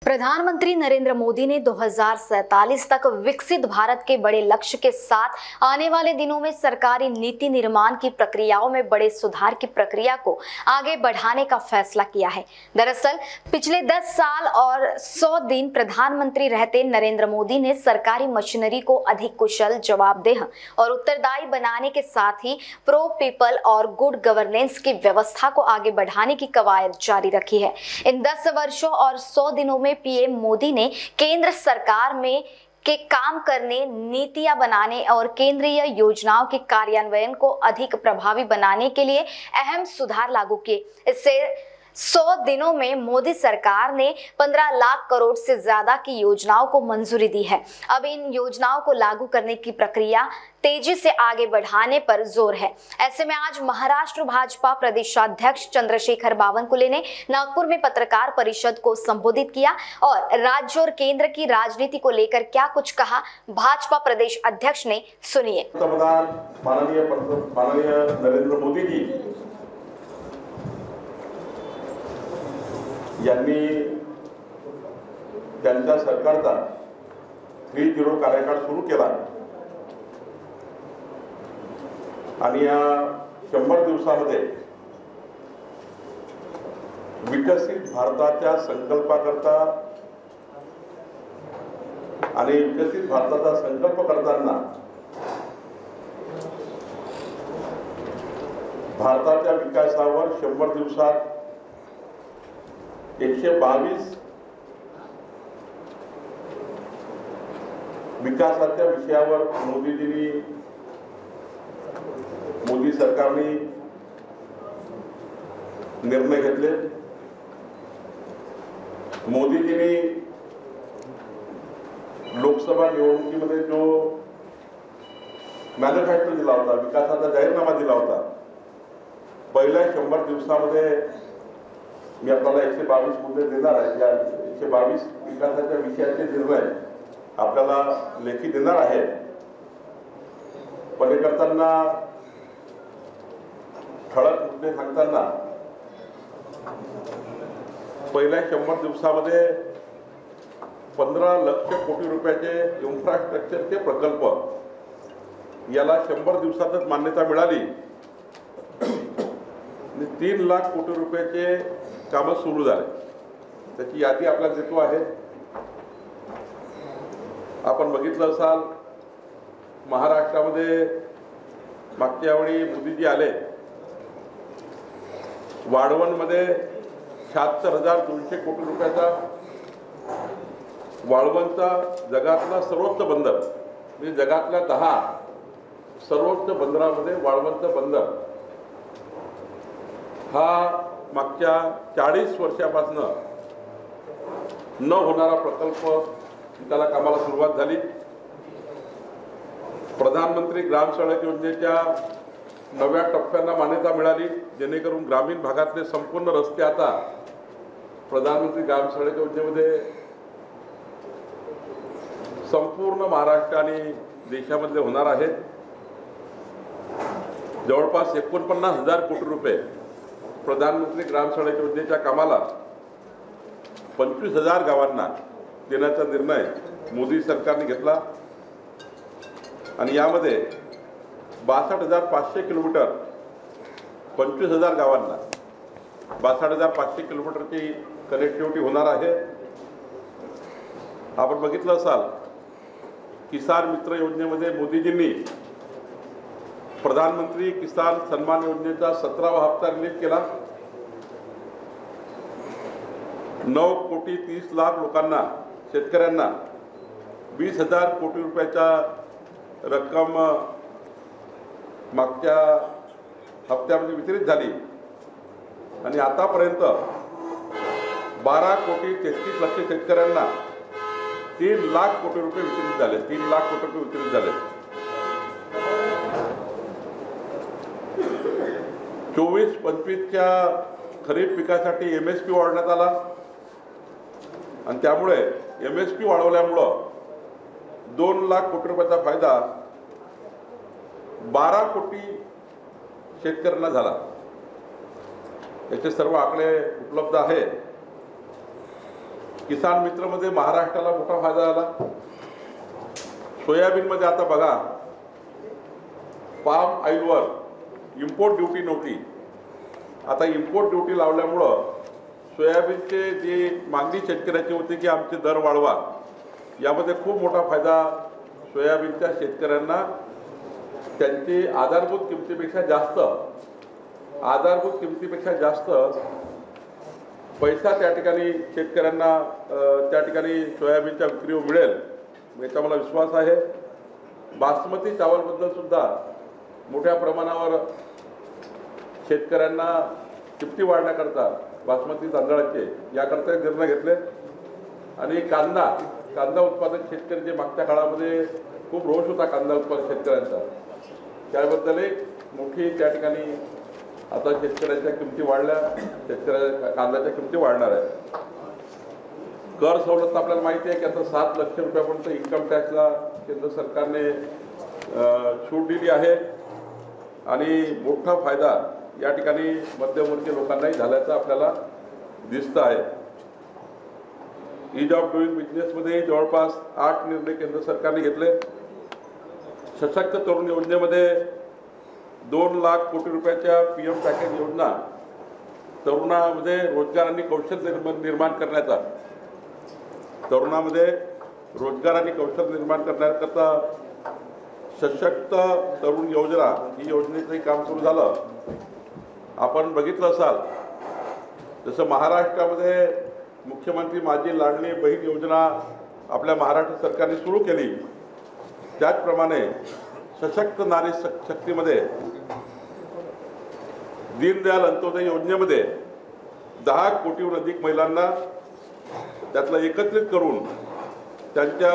प्रधानमंत्री नरेंद्र मोदी ने 2047 तक विकसित भारत के बड़े लक्ष्य के साथ आने वाले दिनों में सरकारी नीति निर्माण की प्रक्रियाओं में बड़े सुधार की प्रक्रिया को आगे बढ़ाने का फैसला किया है। दरअसल पिछले 10 साल और 100 दिन प्रधानमंत्री रहते नरेंद्र मोदी ने सरकारी मशीनरी को अधिक कुशल, जवाबदेह और उत्तरदायी बनाने के साथ ही प्रो पीपल और गुड गवर्नेंस की व्यवस्था को आगे बढ़ाने की कवायद जारी रखी है। इन 10 वर्षों और 100 दिनों में पीएम मोदी ने केंद्र सरकार में के काम करने, नीतियां बनाने और केंद्रीय योजनाओं के कार्यान्वयन को अधिक प्रभावी बनाने के लिए अहम सुधार लागू किए। इससे 100 दिनों में मोदी सरकार ने 15 लाख करोड़ से ज्यादा की योजनाओं को मंजूरी दी है। अब इन योजनाओं को लागू करने की प्रक्रिया तेजी से आगे बढ़ाने पर जोर है। ऐसे में आज महाराष्ट्र भाजपा प्रदेशाध्यक्ष चंद्रशेखर बावनकुले ने नागपुर में पत्रकार परिषद को संबोधित किया और राज्य और केंद्र की राजनीति को लेकर क्या कुछ कहा, भाजपा प्रदेश अध्यक्ष ने सुनिए। माननीय नरेंद्र मोदी जी यांनी त्यांच्या सरकारचा 3-0 कार्यकाळ सुरू केला आणि या 100 दिवसामध्ये विकसित भारताच्या संकल्पाकरता आणि विकसित भारताचा संकल्प करताना भारताच्या विकासावर 100 दिवसात 122 विकासाच्या विषयावर मोदी सरकारने निर्णय घेतले। मोदीजींनी लोकसभा निवडणुकीमध्ये जो मॅनिफेस्टो दिला होता, विकासाचा जाहीरनामा दिला होता, पहिल्या 100 दिवसामध्ये मी आपल्याला 122 मुद्दे देणार आहे। या 122 विकासाच्या विषयाचे निर्णय आपल्याला लेखी देणार आहे। पण हे करताना ठळक मुद्दे सांगताना पहिल्या 100 दिवसामध्ये 15 लाख कोटी रुपयाचे इन्फ्रास्ट्रक्चरचे प्रकल्प याला 100 दिवसातच मान्यता मिळाली। 3 लाख कोटी रुपयाचे काम सुरू झाले। त्याची यादी आपल्याला देतो आहे। आपण बघितलं असाल महाराष्ट्रामध्ये मागच्या वेळी मोदीजी आले, वाळवणमध्ये 76,200 कोटी रुपयाचा वाळवणचा जगातला सर्वोच्च बंदर, म्हणजे जगातल्या 10 सर्वोच्च बंदरामध्ये वाळवणचं बंदर हा मागच्या 40 वर्षापासून न होणारा प्रकल्प, त्याला कामाला सुरुवात झाली। प्रधानमंत्री ग्राम सडक योजनेच्या नव्या टप्प्यांना मान्यता मिळाली, जेणेकरून ग्रामीण भागातले संपूर्ण रस्ते आता प्रधानमंत्री ग्राम सडक योजनेमध्ये संपूर्ण महाराष्ट्र आणि देशामध्ये होणार आहेत। जवळपास 49,000 कोटी रुपये प्रधानमंत्री ग्राम सडक योजनेच्या कामाला 25,000 गावांना देण्याचा निर्णय मोदी सरकारने घेतला आणि यामध्ये 62,500 किलोमीटर 25,000 गावांना 62,500 किलोमीटरची कनेक्टिव्हिटी होणार आहे। आपण बघितलं असाल किसान मित्र योजनेमध्ये मोदीजींनी प्रधानमंत्री किसान सन्मान योजनेचा 17वा हप्ता रिलीज केला। 9,30,00,000 लोकांना, शेतकऱ्यांना 20,000 कोटी रुपयाचा रक्कम मागच्या हप्त्यामध्ये वितरित झाली आणि आतापर्यंत 12,33,00,000 शेतकऱ्यांना 3 लाख कोटी रुपये वितरित झाले। 3 लाख कोटी रुपये वितरित झाले। 24-25च्या खरीप पिकासाठी MSP वाढवण्यात आला आणि त्यामुळे MSP वाढवल्यामुळं 2 लाख कोटी रुपयाचा फायदा 12 कोटी शेतकऱ्यांना झाला। याचे सर्व आकडे उपलब्ध आहेत। किसान मित्रमध्ये महाराष्ट्राला मोठा फायदा झाला. सोयाबीनमध्ये आता बघा, पाम ऑइलवर इम्पोर्ट ड्युटी नव्हती, आता इम्पोर्ट ड्युटी लावल्यामुळं सोयाबीनचे जी मागणी शेतकऱ्याची होती की आमचे दर वाढवा, यामध्ये खूप मोठा फायदा सोयाबीनच्या शेतकऱ्यांना त्यांची आधारभूत किमतीपेक्षा जास्त पैसा त्या ठिकाणी शेतकऱ्यांना त्या ठिकाणी सोयाबीनच्या विक्रीवर मिळेल याचा मला विश्वास आहे. बासमती चावलबद्दल सुद्धा मोठ्या प्रमाणावर शेतकऱ्यांना किमती वाढण्याकरता बासमती तांदळाचे याकरता निर्णय घेतले. आणि कांदा उत्पादक शेतकरी जे मागच्या काळामध्ये खूप रोष होता कांदा उत्पादक शेतकऱ्यांचा, त्याबद्दल एक मोठी त्या ठिकाणी आता शेतकऱ्यांच्या किमती वाढल्या, कांद्याच्या किमती वाढणार आहे. कर सवलत आपल्याला माहिती आहे की आता 7 लाख रुपयापर्यंत इन्कम टॅक्सला केंद्र सरकारने सूट दिली आहे आणि मोठा फायदा या ठिकाणी मध्यमवर्गीय लोकांनाही झाल्याचं आपल्याला दिसतं आहे. ईज ऑफ डुईंग बिझनेसमध्ये जवळपास 8 निर्णय केंद्र सरकारने घेतले. सशक्त तरुण योजनेमध्ये 2 लाख कोटी रुपयाच्या PM पॅकेज योजना तरुणामध्ये रोजगार आणि कौशल्य निर्माण करण्याचा, करण्याकरता सशक्त तरुण योजना ही योजनेचंही काम सुरू झालं. आपण बघितलं असाल जसं महाराष्ट्रामध्ये मुख्यमंत्री माझी लाडली बहीण योजना आपल्या महाराष्ट्र सरकारने सुरू केली, त्याचप्रमाणे सशक्त नारी शक्तीमध्ये दीनदयाल अंत्योदय योजनेमध्ये 10 कोटीहून अधिक महिलांना त्यातलं एकत्रित करून त्यांच्या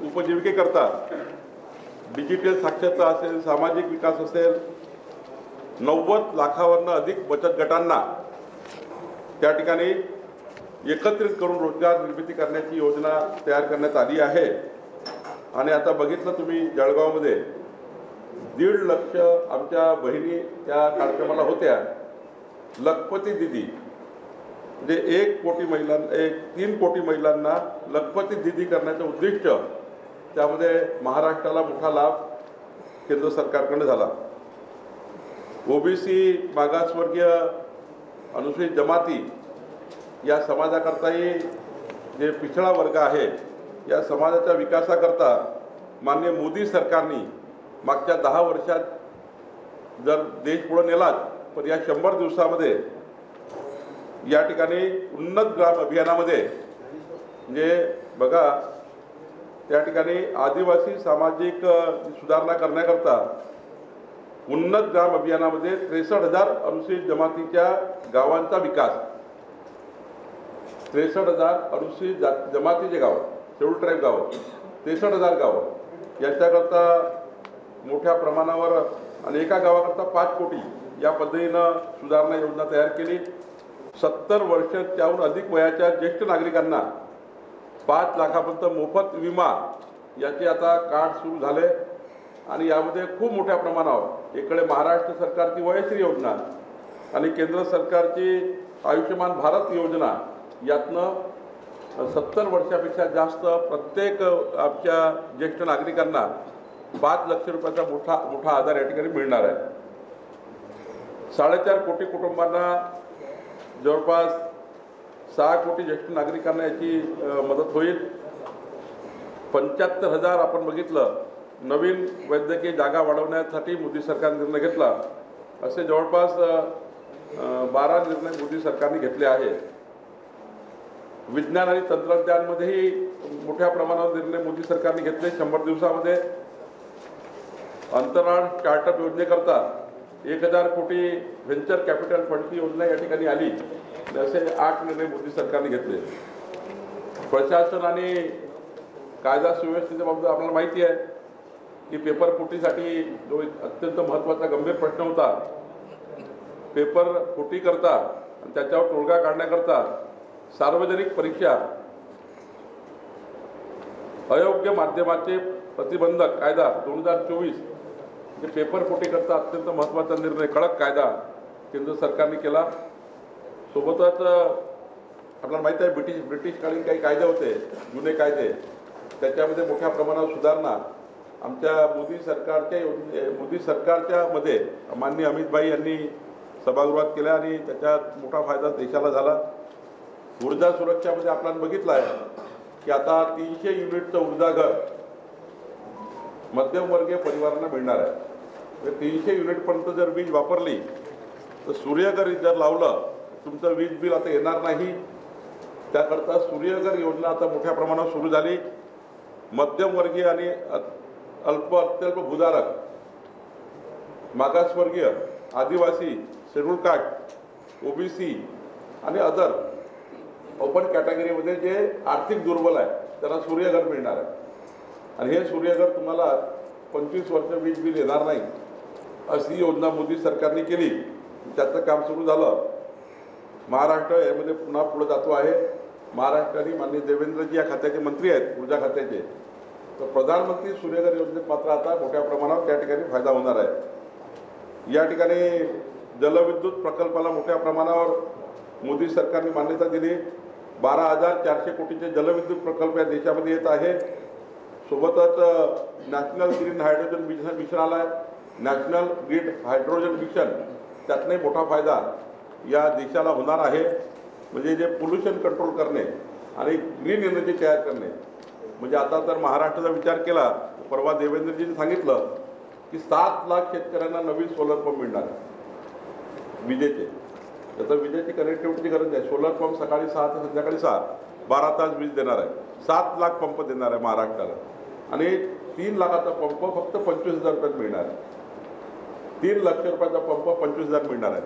उपजीविकेकरता डिजिटल साक्षरता असेल, सामाजिक विकास असेल, 90 लाखावरनं अधिक बचत गटांना त्या ठिकाणी एकत्रित करून रोजगार निर्मिती करण्याची योजना तयार करण्यात आली आहे. आणि आता बघितलं तुम्ही जळगावमध्ये 1.5 लाख आमच्या बहिणी त्या कार्यक्रमाला होत्या. लखपती दिदी म्हणजे 3 कोटी महिलांना लखपती दिदी करण्याचं उद्दिष्ट, त्यामध्ये महाराष्ट्राला मोठा लाभ केंद्र सरकारकडे झाला. OBC मागासवर्गीय अनुसूचित जमाती या समाजाकरताही जे पिछडा वर्ग आहे या समाजाच्या विकासाकरता माननीय मोदी सरकारने मागच्या 10 वर्षात जर देश पुढे नेलाच, पण या 100 दिवसामध्ये या ठिकाणी उन्नत ग्राम अभियानामध्ये म्हणजे बघा त्या ठिकाणी आदिवासी सामाजिक सुधारणा करण्याकरता उन्नत ग्राम अभियानामध्ये 63,000 अनुसूचित जमातीच्या गावांचा विकास, 63,000 अनुसूचित जमातीचे गाव, शेड्यूल ट्राईब गाव, 63,000 गावं याच्याकरता मोठ्या प्रमाणावर आणि एका गावाकरता 5 कोटी या पद्धतीनं सुधारणा योजना तयार केली. 70 वर्षाच्याहून अधिक वयाच्या ज्येष्ठ नागरिकांना 5 लाखापर्यंत मोफत विमा याचे आता कार्ड सुरू झाले. आणि यामध्ये खूप मोठ्या प्रमाणावर इकडे महाराष्ट्र सरकारची वयश्री योजना आणि केंद्र सरकारची आयुष्यमान भारत योजना यातनं 70 वर्षापेक्षा जास्त प्रत्येक आमच्या ज्येष्ठ नागरिकांना 5 लाख रुपयाचा मोठा आधार या ठिकाणी मिळणार आहे. 4.5 कोटी कुटुंबांना जवळपास 6 कोटी ज्येष्ठ नागरिकांना याची मदत होईल. 75,000 आपण बघितलं नवीन वैद्यकीय जागा वाढवण्यासाठी मोदी सरकारने निर्णय घेतला. असे जवळपास 12 निर्णय मोदी सरकारने घेतले आहेत. विज्ञान आणि तंत्रज्ञानमध्येही मोठ्या प्रमाणावर निर्णय मोदी सरकारने घेतले. 100 दिवसामध्ये अंतराळ स्टार्टअप योजनेकरता 1,000 कोटी व्हेंचर कॅपिटल फंडची योजना या ठिकाणी आली. असे 8 निर्णय मोदी सरकारने घेतले. प्रशासन आणि कायदा सुव्यवस्थेच्या बाबतीत आपल्याला माहिती आहे की पेपर फुटीसाठी जो अत्यंत महत्त्वाचा गंभीर प्रश्न होता, पेपर फुटी करता आणि त्याच्यावर तोडगा काढण्याकरता सार्वजनिक परीक्षा अयोग्य माध्यमाचे प्रतिबंधक कायदा 2024 म्हणजे पेपर फुटी करता अत्यंत महत्त्वाचा निर्णय, कडक कायदा केंद्र सरकारने केला. सोबतच आपल्याला माहिती आहे ब्रिटिशकालीन काही कायदे होते, जुने कायदे, त्याच्यामध्ये मोठ्या प्रमाणात सुधारणा आमच्या मोदी सरकारच्या मध्ये माननीय अमित भाई यांनी सभागृहात केल्या आणि त्याच्यात मोठा फायदा देशाला झाला. ऊर्जा सुरक्षामध्ये आपल्याला बघितलं आहे की आता 300 युनिटचं ऊर्जा घर मध्यमवर्गीय परिवारांना मिळणार आहे. 300 युनिटपर्यंत जर वीज वापरली तर सूर्यघर जर लावलं तुमचं वीज बिल आता येणार नाही. त्याकरता सूर्यघर योजना आता मोठ्या प्रमाणात सुरू झाली. मध्यमवर्गीय आणि अत्यल्प भूधारक, मागासवर्गीय, आदिवासी, शेड्यूल कास्ट, ओबीसी आणि अदर ओपन कॅटेगरीमध्ये जे आर्थिक दुर्बल आहे त्यांना सूर्यघर मिळणार आहे. आणि हे सूर्यघर तुम्हाला 25 वर्ष वीज बिल येणार नाही अशी योजना मोदी सरकारने केली. त्याचं काम सुरू झालं. महाराष्ट्र यामध्ये पुन्हा पुढे जातो आहे. महाराष्ट्राने माननीय देवेंद्रजी या खात्याचे मंत्री आहेत, ऊर्जा खात्याचे, तर प्रधानमंत्री सूर्यघर योजनेत मात्र आता मोठ्या प्रमाणावर त्या ठिकाणी फायदा होणार आहे. या ठिकाणी जलविद्युत प्रकल्पाला मोठ्या प्रमाणावर मोदी सरकारने मान्यता दिली. 12,400 कोटीचे जलविद्युत प्रकल्प या देशामध्ये येत आहे. सोबतच नॅशनल ग्रीन हायड्रोजन मिशन आला आहे. नॅशनल ग्रीन हायड्रोजन मिशन त्यातलाही मोठा फायदा या देशाला होणार आहे. म्हणजे जे पोल्युशन कंट्रोल करणे आणि ग्रीन एनर्जी तयार करणे, म्हणजे आता जर महाराष्ट्राचा विचार केला, परवा देवेंद्रजींनी सांगितलं की 7 लाख शेतकऱ्यांना नवीन सोलर पंप मिळणार आहे विजेचे. त्याचं विजेची कनेक्टिव्हिटीची गरज आहे. सोलर पंप सकाळी 6 ते संध्याकाळी 6 12 तास वीज देणार आहे. 7 लाख पंप देणार आहे महाराष्ट्राला. आणि 3 लाखाचा पंप फक्त 25,000 रुपयात मिळणार आहे. 3 लाख रुपयाचा पंप 25,000 मिळणार आहे.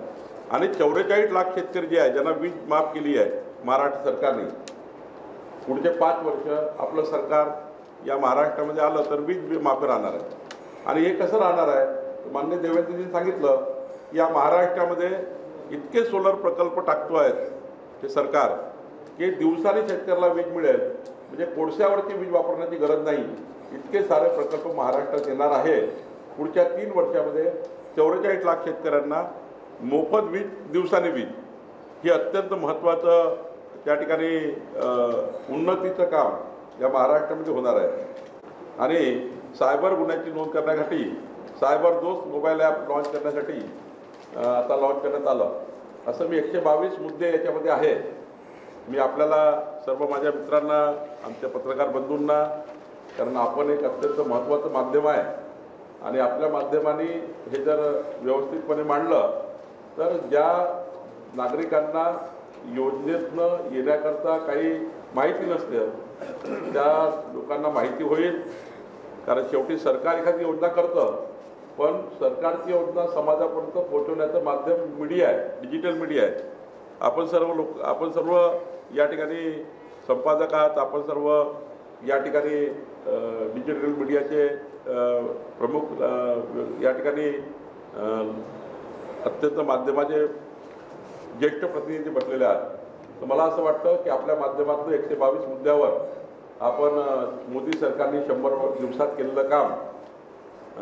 आणि 44 लाख शेतकरी जे आहे ज्यांना वीज माफ केली आहे महाराष्ट्र सरकारने, पुढचे 5 वर्ष आपलं सरकार या महाराष्ट्रामध्ये आलं तर वीज माफ राहणार आहे. आणि हे कसं राहणार आहे, माननीय देवेंद्रजींनी सांगितलं या महाराष्ट्रामध्ये इतके सोलर प्रकल्प टाकतो आहेत ते सरकार की दिवसाने शेतकऱ्याला वीज मिळेल. म्हणजे कोळशावरची वीज वापरण्याची गरज नाही. इतके सारे प्रकल्प महाराष्ट्रात येणार आहे. पुढच्या 3 वर्षामध्ये 44 लाख शेतकऱ्यांना मोफत वीज, दिवसाने वीज, हे अत्यंत महत्त्वाचं त्या ठिकाणी उन्नतीचं काम या महाराष्ट्रामध्ये होणार आहे. आणि सायबर गुन्ह्याची नोंद करण्यासाठी सायबर दोस्त मोबाईल ॲप लॉन्च करण्यासाठी आता लॉन्च करण्यात आलं. असं मी 122 मुद्दे याच्यामध्ये आहे. मी आपल्याला सर्व माझ्या मित्रांना, आमच्या पत्रकार बंधूंना, कारण आपण एक अत्यंत महत्त्वाचं माध्यम आहे आणि आपल्या माध्यमाने हे जर व्यवस्थितपणे मांडलं तर ज्या नागरिकांना योजनेतनं येण्याकरता काही माहिती नसते त्या लोकांना माहिती होईल. कारण शेवटी सरकार एखादी योजना करतं, पण सरकारची योजना समाजापर्यंत पोहोचवण्याचं माध्यम मीडिया आहे, डिजिटल मीडिया आहे. आपण सर्व या ठिकाणी संपादक आहात. आपण सर्व या ठिकाणी डिजिटल मीडियाचे प्रमुख या ठिकाणी अत्यंत माध्यमाचे ज्येष्ठ प्रतिनिधी बसलेले आहेत. तर मला असं वाटतं की आपल्या माध्यमातून 122 मुद्द्यावर आपण मोदी सरकारने 100 दिवसात केलेलं काम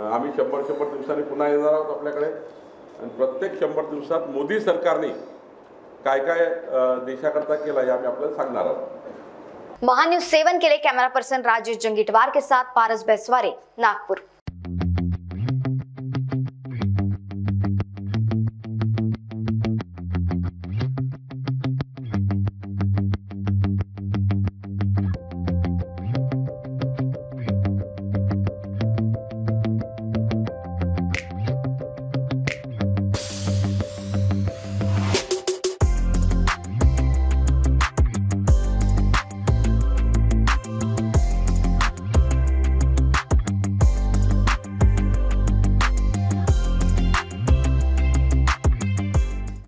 आम्ही 100 दिवसांनी पुन्हा येणार आहोत आपल्याकडे. आणि प्रत्येक 100 दिवसात मोदी सरकारने काय काय देशाकरता केलं हे आम्ही आपल्याला सांगणार आहोत. महान्यूज 7 के लिए कैमरा पर्सन राजेश जंगीटवार के साथ पारस बेसवारे, नागपुर.